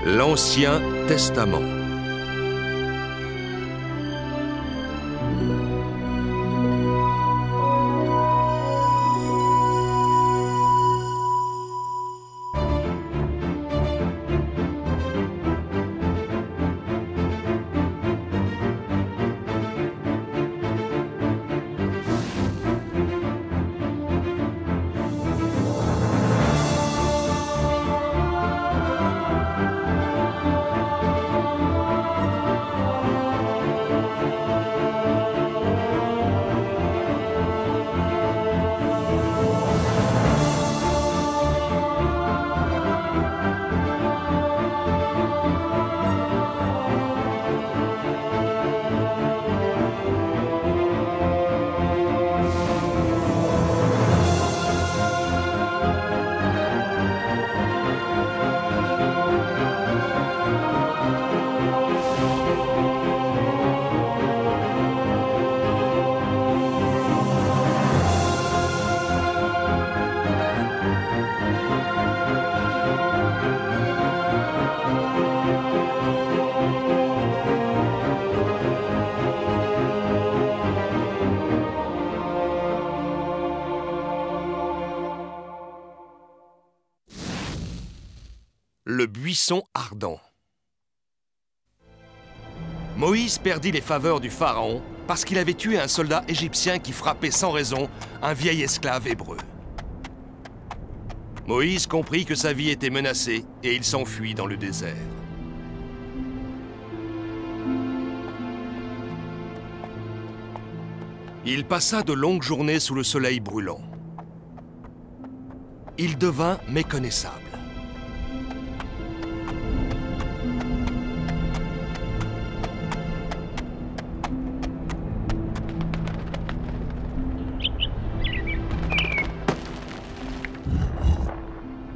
L'Ancien Testament. Le buisson ardent. Moïse perdit les faveurs du pharaon parce qu'il avait tué un soldat égyptien qui frappait sans raison un vieil esclave hébreu. Moïse comprit que sa vie était menacée et il s'enfuit dans le désert. Il passa de longues journées sous le soleil brûlant. Il devint méconnaissable.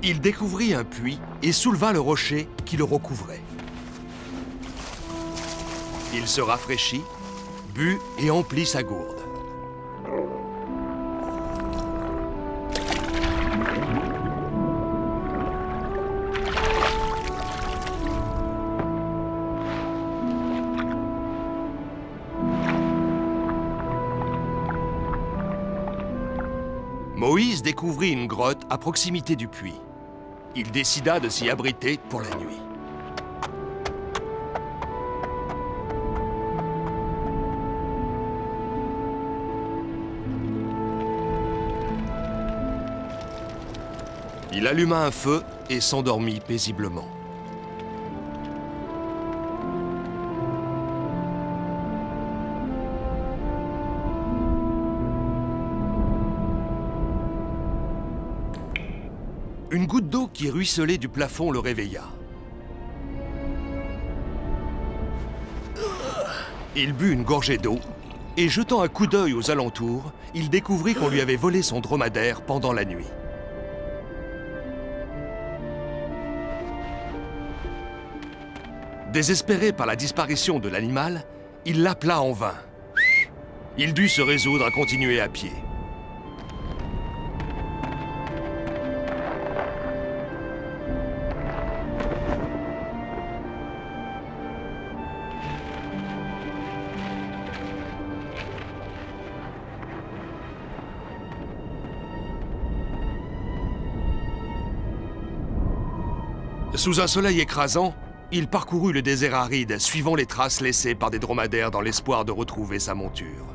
Il découvrit un puits et souleva le rocher qui le recouvrait. Il se rafraîchit, but et emplit sa gourde. Moïse découvrit une grotte à proximité du puits. Il décida de s'y abriter pour la nuit. Il alluma un feu et s'endormit paisiblement. Une goutte d'eau qui ruisselait du plafond le réveilla. Il but une gorgée d'eau et, jetant un coup d'œil aux alentours, il découvrit qu'on lui avait volé son dromadaire pendant la nuit. Désespéré par la disparition de l'animal, il l'appela en vain. Il dut se résoudre à continuer à pied. Sous un soleil écrasant, il parcourut le désert aride, suivant les traces laissées par des dromadaires dans l'espoir de retrouver sa monture.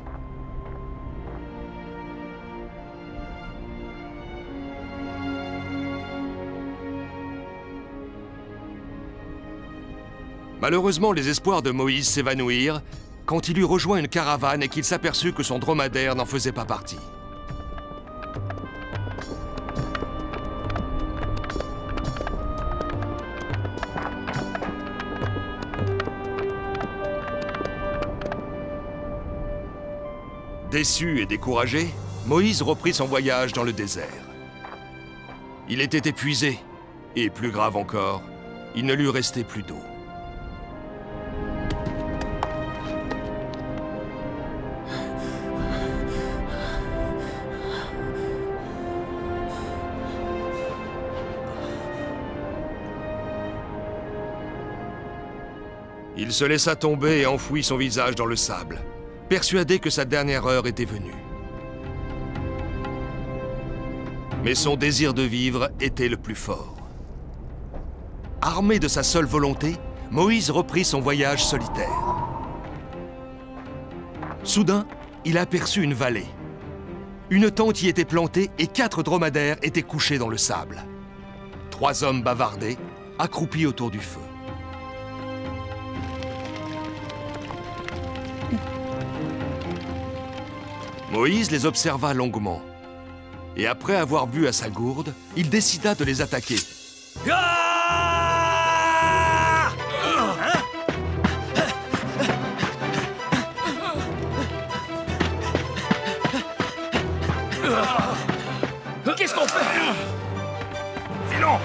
Malheureusement, les espoirs de Moïse s'évanouirent quand il eut rejoint une caravane et qu'il s'aperçut que son dromadaire n'en faisait pas partie. Déçu et découragé, Moïse reprit son voyage dans le désert. Il était épuisé, et plus grave encore, il ne lui restait plus d'eau. Il se laissa tomber et enfouit son visage dans le sable, persuadé que sa dernière heure était venue. Mais son désir de vivre était le plus fort. Armé de sa seule volonté, Moïse reprit son voyage solitaire. Soudain, il aperçut une vallée. Une tente y était plantée et 4 dromadaires étaient couchés dans le sable. 3 hommes bavardaient, accroupis autour du feu. Moïse les observa longuement. Et après avoir bu à sa gourde, il décida de les attaquer. Qu'est-ce qu'on fait? Filons!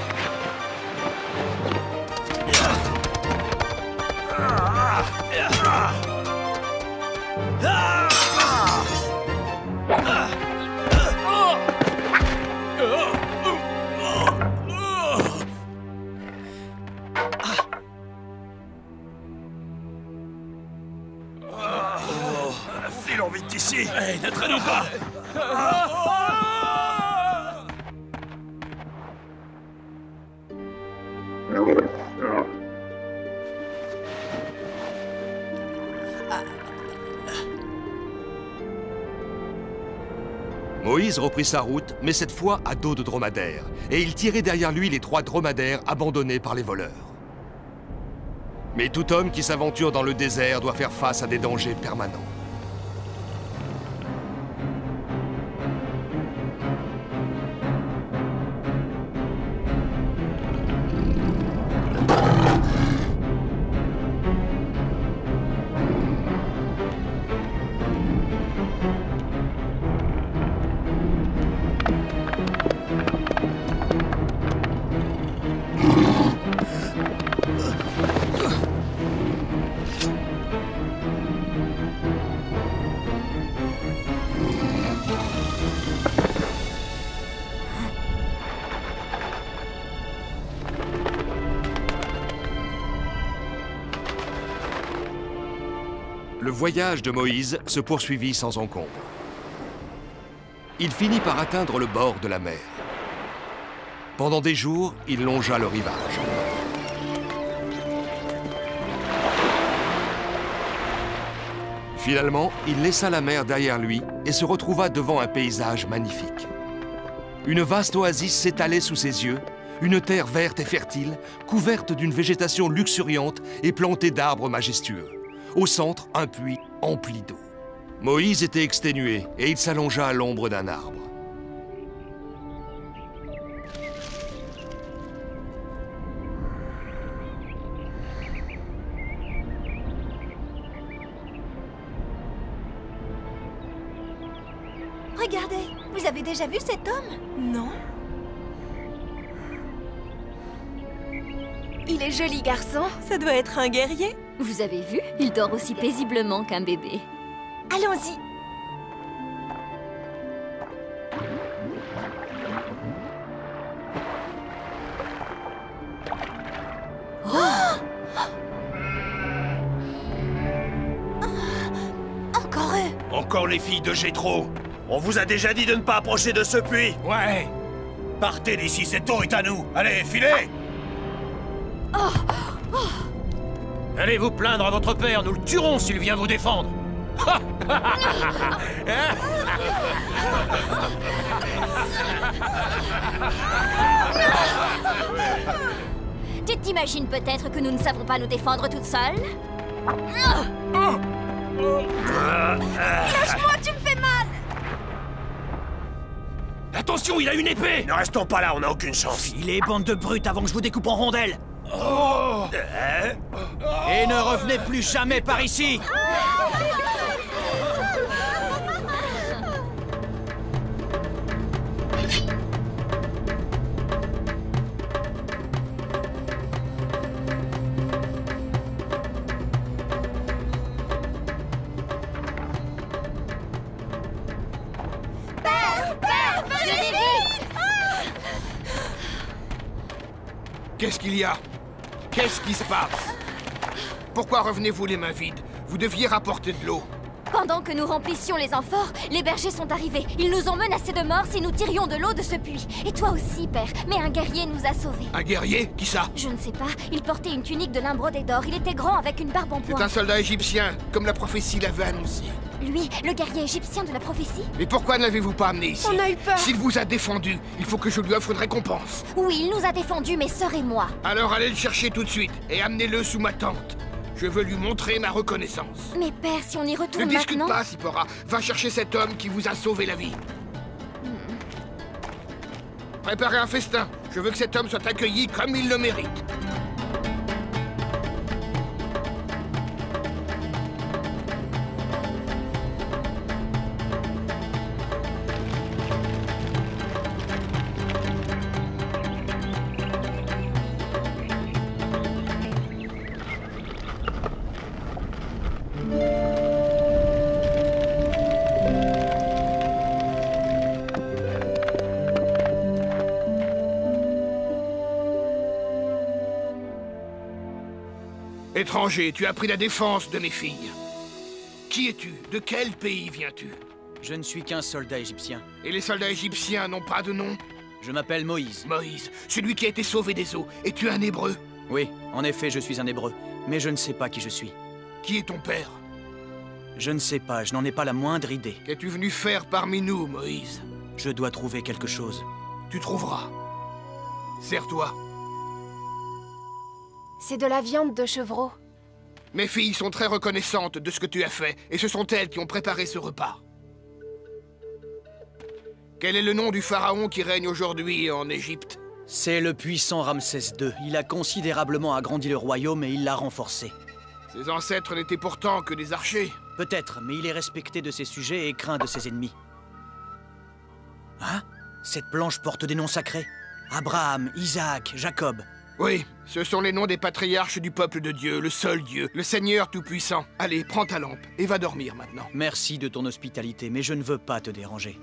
Filons vite d'ici! Hey, ne traînons pas! Moïse reprit sa route, mais cette fois à dos de dromadaire, et il tirait derrière lui les 3 dromadaires abandonnés par les voleurs. Mais tout homme qui s'aventure dans le désert doit faire face à des dangers permanents. Le voyage de Moïse se poursuivit sans encombre. Il finit par atteindre le bord de la mer. Pendant des jours, il longea le rivage. Finalement, il laissa la mer derrière lui et se retrouva devant un paysage magnifique. Une vaste oasis s'étalait sous ses yeux, une terre verte et fertile, couverte d'une végétation luxuriante et plantée d'arbres majestueux. Au centre, un puits empli d'eau. Moïse était exténué et il s'allongea à l'ombre d'un arbre. Regardez, vous avez déjà vu cet homme? Non. Il est joli garçon. Ça doit être un guerrier. Vous avez vu? Il dort aussi paisiblement qu'un bébé. Allons-y. Encore eux. Encore les filles de Jéthro. On vous a déjà dit de ne pas approcher de ce puits. Ouais. Partez d'ici, cette eau est à nous. Allez, filez. Allez vous plaindre à votre père, nous le tuerons s'il vient vous défendre. Tu t'imagines peut-être que nous ne savons pas nous défendre toutes seules? Lâche-moi, tu me fais mal. Attention, il a une épée. Ne restons pas là, on n'a aucune chance. Filez, bande de brutes, avant que je vous découpe en rondelles. Et ne revenez plus jamais par ici. Qu'est-ce qu'il y a? Qu'est-ce qui se passe? Pourquoi revenez-vous les mains vides? Vous deviez rapporter de l'eau. Pendant que nous remplissions les amphores, les bergers sont arrivés. Ils nous ont menacés de mort si nous tirions de l'eau de ce puits. Et toi aussi, père. Mais un guerrier nous a sauvés. Un guerrier? Qui ça? Je ne sais pas. Il portait une tunique de lin brodé d'or. Il était grand avec une barbe en C'est pointe. un soldat égyptien, comme la prophétie l'avait annoncé. Lui, le guerrier égyptien de la prophétie? Mais pourquoi ne l'avez-vous pas amené ici? On a eu peur. S'il vous a défendu, il faut que je lui offre une récompense. Oui, il nous a défendus, mes sœurs et moi. Alors allez le chercher tout de suite et amenez-le sous ma tente. Je veux lui montrer ma reconnaissance. Mais père, si on y Ne retourne discute maintenant... pas, Sipora. Va chercher cet homme qui vous a sauvé la vie. Préparez un festin. Je veux que cet homme soit accueilli comme il le mérite. Étranger, tu as pris la défense de mes filles. Qui es-tu? De quel pays viens-tu? Je ne suis qu'un soldat égyptien. Et les soldats égyptiens n'ont pas de nom? Je m'appelle Moïse. Moïse, celui qui a été sauvé des eaux. Es-tu un hébreu? Oui, en effet, je suis un hébreu. Mais je ne sais pas qui je suis. Qui est ton père? Je ne sais pas, je n'en ai pas la moindre idée. Qu'es-tu venu faire parmi nous, Moïse? Je dois trouver quelque chose. Tu trouveras. Serre-toi. C'est de la viande de chevreau. Mes filles sont très reconnaissantes de ce que tu as fait, et ce sont elles qui ont préparé ce repas. Quel est le nom du pharaon qui règne aujourd'hui en Égypte? C'est le puissant Ramsès II. Il a considérablement agrandi le royaume et il l'a renforcé. Ses ancêtres n'étaient pourtant que des archers. Peut-être, mais il est respecté de ses sujets et craint de ses ennemis. Hein? Cette planche porte des noms sacrés. Abraham, Isaac, Jacob. Oui, ce sont les noms des patriarches du peuple de Dieu, le seul Dieu, le Seigneur Tout-Puissant. Allez, prends ta lampe et va dormir maintenant. Merci de ton hospitalité, mais je ne veux pas te déranger.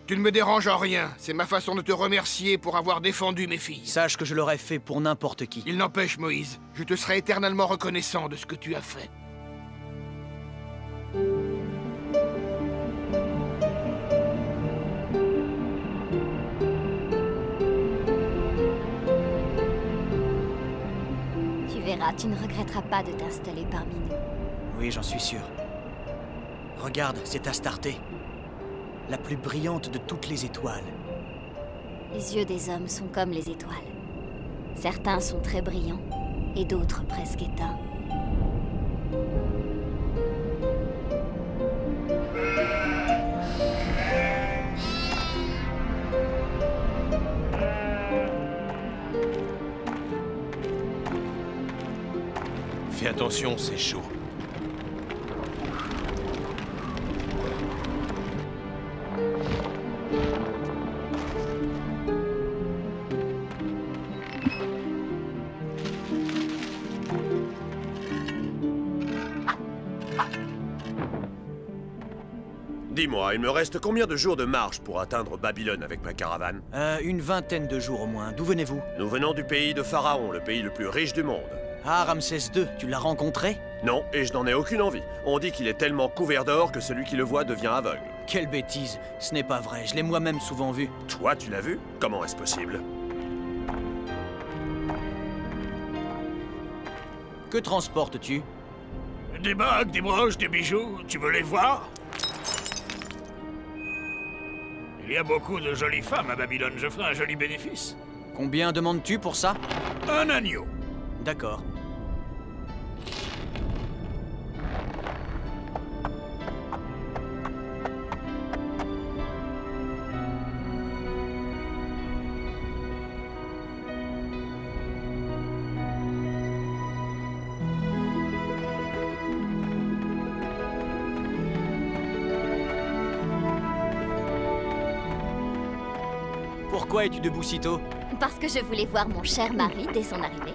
Tu ne me déranges en rien, c'est ma façon de te remercier pour avoir défendu mes filles. Sache que je l'aurais fait pour n'importe qui. Il n'empêche, Moïse, je te serai éternellement reconnaissant de ce que tu as fait. Tu verras, tu ne regretteras pas de t'installer parmi nous. Oui, j'en suis sûr. Regarde, c'est Astarté. La plus brillante de toutes les étoiles. Les yeux des hommes sont comme les étoiles. Certains sont très brillants, et d'autres presque éteints. Fais attention, c'est chaud. Dis-moi, il me reste combien de jours de marche pour atteindre Babylone avec ma caravane? Une vingtaine de jours au moins. D'où venez-vous? Nous venons du pays de Pharaon, le pays le plus riche du monde. Ah, Ramsès II, tu l'as rencontré? Non, et je n'en ai aucune envie. On dit qu'il est tellement couvert d'or que celui qui le voit devient aveugle. Quelle bêtise. Ce n'est pas vrai, je l'ai moi-même souvent vu. Toi, tu l'as vu? Comment est-ce possible? Que transportes-tu? Des bagues, des broches, des bijoux, tu veux les voir? Il y a beaucoup de jolies femmes à Babylone, je ferai un joli bénéfice. Combien demandes-tu pour ça? Un agneau. D'accord. Pourquoi es-tu debout si tôt? Parce que je voulais voir mon cher mari dès son arrivée.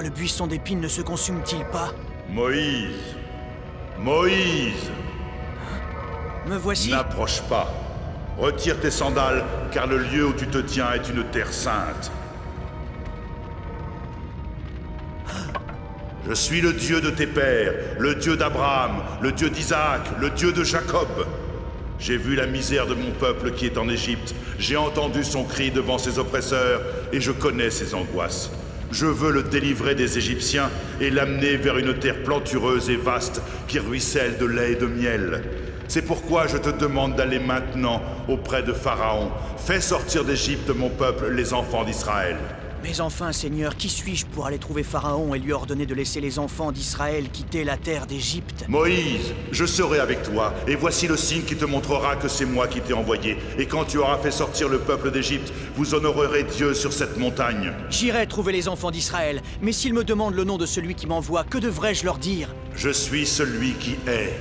Le buisson d'épines ne se consume-t-il pas? Moïse! Moïse! Me voici. N'approche pas. Retire tes sandales, car le lieu où tu te tiens est une terre sainte. Je suis le Dieu de tes pères, le Dieu d'Abraham, le Dieu d'Isaac, le Dieu de Jacob. J'ai vu la misère de mon peuple qui est en Égypte. J'ai entendu son cri devant ses oppresseurs, et je connais ses angoisses. Je veux le délivrer des Égyptiens et l'amener vers une terre plantureuse et vaste qui ruisselle de lait et de miel. C'est pourquoi je te demande d'aller maintenant auprès de Pharaon. Fais sortir d'Égypte mon peuple, les enfants d'Israël. Mais enfin, Seigneur, qui suis-je pour aller trouver Pharaon et lui ordonner de laisser les enfants d'Israël quitter la terre d'Égypte? Moïse, je serai avec toi, et voici le signe qui te montrera que c'est moi qui t'ai envoyé. Et quand tu auras fait sortir le peuple d'Égypte, vous honorerez Dieu sur cette montagne. J'irai trouver les enfants d'Israël, mais s'ils me demandent le nom de celui qui m'envoie, que devrais-je leur dire? Je suis celui qui est.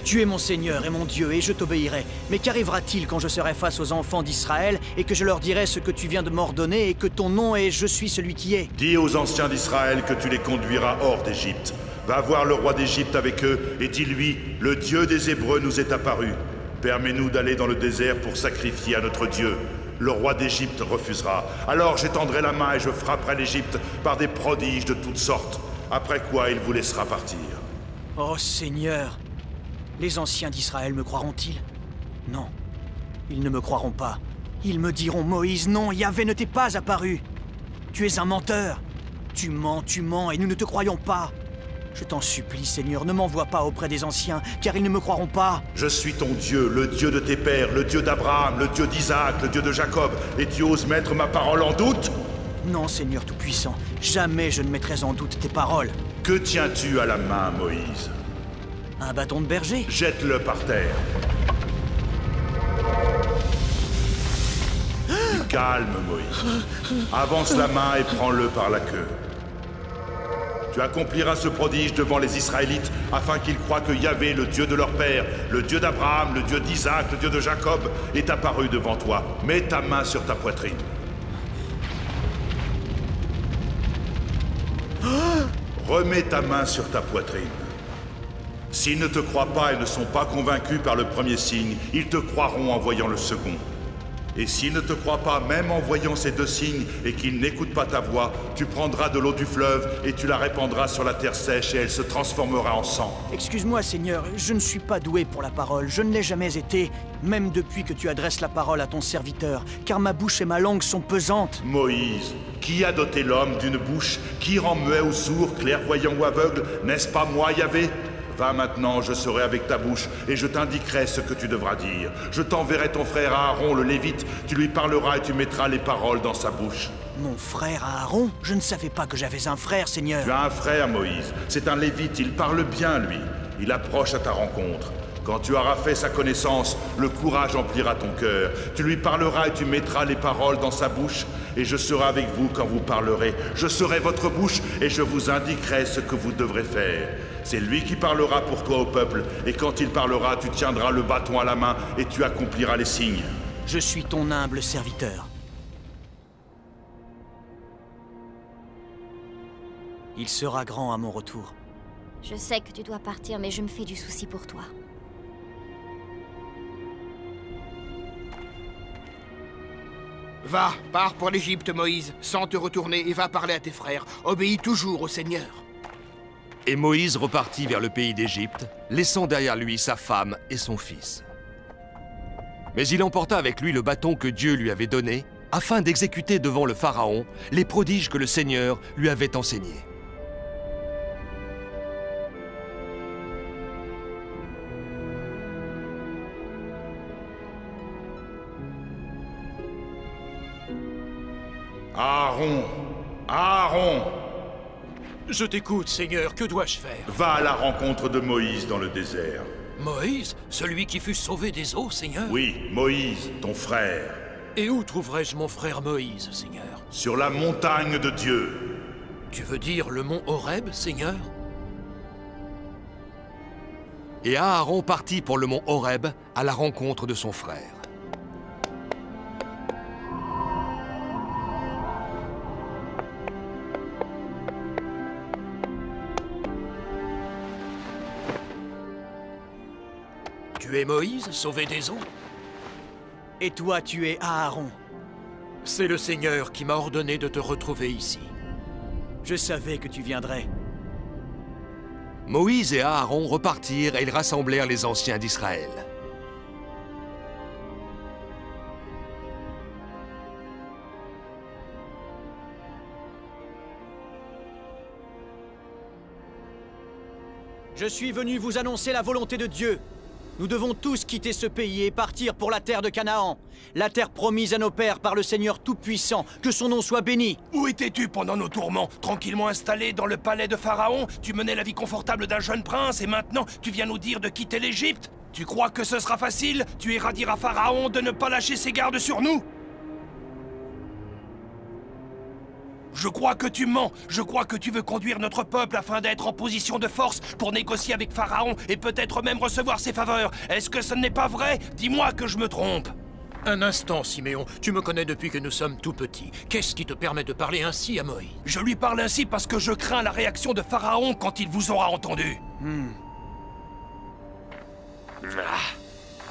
Tu es mon Seigneur et mon Dieu, et je t'obéirai. Mais qu'arrivera-t-il quand je serai face aux enfants d'Israël, et que je leur dirai ce que tu viens de m'ordonner, et que ton nom est « Je suis celui qui est » ? Dis aux anciens d'Israël que tu les conduiras hors d'Égypte. Va voir le roi d'Égypte avec eux, et dis-lui, le Dieu des Hébreux nous est apparu. Permets-nous d'aller dans le désert pour sacrifier à notre Dieu. Le roi d'Égypte refusera. Alors j'étendrai la main et je frapperai l'Égypte par des prodiges de toutes sortes. Après quoi il vous laissera partir. Oh Seigneur! Les anciens d'Israël me croiront-ils? Non, ils ne me croiront pas. Ils me diront, Moïse, non, Yahvé ne t'est pas apparu. Tu es un menteur. Tu mens, et nous ne te croyons pas. Je t'en supplie, Seigneur, ne m'envoie pas auprès des anciens, car ils ne me croiront pas. Je suis ton Dieu, le Dieu de tes pères, le Dieu d'Abraham, le Dieu d'Isaac, le Dieu de Jacob, et tu oses mettre ma parole en doute? Non, Seigneur Tout-Puissant, jamais je ne mettrai en doute tes paroles. Que tiens-tu à la main, Moïse? Un bâton de berger? Jette-le par terre. Calme, Moïse. Avance la main et prends-le par la queue. Tu accompliras ce prodige devant les Israélites afin qu'ils croient que Yahvé, le Dieu de leur père, le Dieu d'Abraham, le Dieu d'Isaac, le Dieu de Jacob, est apparu devant toi. Mets ta main sur ta poitrine. Remets ta main sur ta poitrine. S'ils ne te croient pas et ne sont pas convaincus par le premier signe, ils te croiront en voyant le second. Et s'ils ne te croient pas, même en voyant ces deux signes, et qu'ils n'écoutent pas ta voix, tu prendras de l'eau du fleuve et tu la répandras sur la terre sèche et elle se transformera en sang. Excuse-moi, Seigneur, je ne suis pas doué pour la parole, je ne l'ai jamais été, même depuis que tu adresses la parole à ton serviteur, car ma bouche et ma langue sont pesantes. Moïse, qui a doté l'homme d'une bouche? Qui rend muet ou sourd, clairvoyant ou aveugle? N'est-ce pas moi, Yahvé? Va maintenant, je serai avec ta bouche, et je t'indiquerai ce que tu devras dire. Je t'enverrai ton frère Aaron, le Lévite, tu lui parleras et tu mettras les paroles dans sa bouche. Mon frère Aaron? Je ne savais pas que j'avais un frère, Seigneur. Tu as un frère, Moïse. C'est un Lévite, il parle bien, lui. Il approche à ta rencontre. Quand tu auras fait sa connaissance, le courage emplira ton cœur. Tu lui parleras et tu mettras les paroles dans sa bouche, et je serai avec vous quand vous parlerez. Je serai votre bouche, et je vous indiquerai ce que vous devrez faire. C'est lui qui parlera pour toi au peuple, et quand il parlera, tu tiendras le bâton à la main, et tu accompliras les signes. Je suis ton humble serviteur. Il sera grand à mon retour. Je sais que tu dois partir, mais je me fais du souci pour toi. Va, pars pour l'Égypte, Moïse, sans te retourner, et va parler à tes frères. Obéis toujours au Seigneur. Et Moïse repartit vers le pays d'Égypte, laissant derrière lui sa femme et son fils. Mais il emporta avec lui le bâton que Dieu lui avait donné, afin d'exécuter devant le Pharaon les prodiges que le Seigneur lui avait enseignés. Aaron! Aaron! Je t'écoute, Seigneur, que dois-je faire? Va à la rencontre de Moïse dans le désert. Moïse, celui qui fut sauvé des eaux, Seigneur? Oui, Moïse, ton frère. Et où trouverai-je mon frère Moïse, Seigneur? Sur la montagne de Dieu. Tu veux dire le mont Horeb, Seigneur? Et Aaron partit pour le mont Horeb à la rencontre de son frère. Tu es Moïse, sauvé des eaux? Et toi, tu es Aaron. C'est le Seigneur qui m'a ordonné de te retrouver ici. Je savais que tu viendrais. Moïse et Aaron repartirent et ils rassemblèrent les anciens d'Israël. Je suis venu vous annoncer la volonté de Dieu. Nous devons tous quitter ce pays et partir pour la terre de Canaan, la terre promise à nos pères par le Seigneur Tout-Puissant, que son nom soit béni. Où étais-tu pendant nos tourments? Tranquillement installé dans le palais de Pharaon? Tu menais la vie confortable d'un jeune prince et maintenant tu viens nous dire de quitter l'Égypte? Tu crois que ce sera facile? Tu iras dire à Pharaon de ne pas lâcher ses gardes sur nous? Je crois que tu mens. Je crois que tu veux conduire notre peuple afin d'être en position de force pour négocier avec Pharaon et peut-être même recevoir ses faveurs. Est-ce que ce n'est pas vrai? Dis-moi que je me trompe. Un instant, Siméon. Tu me connais depuis que nous sommes tout petits. Qu'est-ce qui te permet de parler ainsi à Moïse? Je lui parle ainsi parce que je crains la réaction de Pharaon quand il vous aura entendu.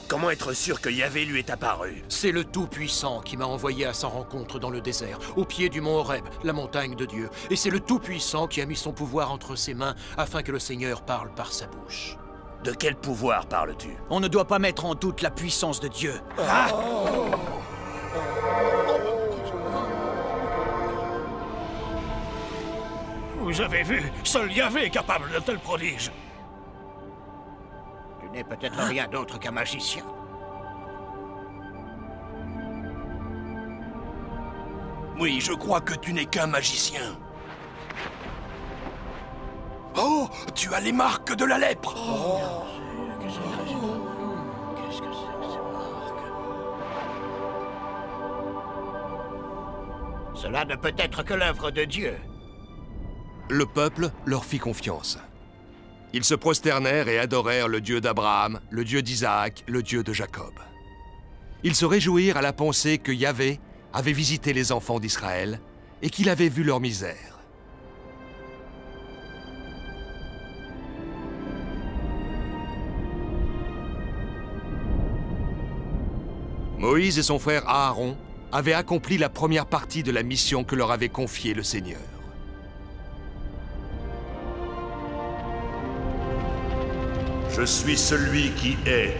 Comment être sûr que Yahvé lui est apparu? C'est le Tout-Puissant qui m'a envoyé à sa rencontre dans le désert, au pied du mont Horeb, la montagne de Dieu. Et c'est le Tout-Puissant qui a mis son pouvoir entre ses mains afin que le Seigneur parle par sa bouche. De quel pouvoir parles-tu? On ne doit pas mettre en doute la puissance de Dieu. Ah! Vous avez vu? Seul Yahvé est capable de tels prodiges. Tu n'es peut-être rien d'autre qu'un magicien. Oui, je crois que tu n'es qu'un magicien. Oh, tu as les marques de la lèpre. Qu'est-ce que c'est que ces marques? Cela ne peut être que l'œuvre de Dieu. Le peuple leur fit confiance. Ils se prosternèrent et adorèrent le Dieu d'Abraham, le Dieu d'Isaac, le Dieu de Jacob. Ils se réjouirent à la pensée que Yahvé avait visité les enfants d'Israël et qu'il avait vu leur misère. Moïse et son frère Aaron avaient accompli la première partie de la mission que leur avait confiée le Seigneur. Je suis celui qui est.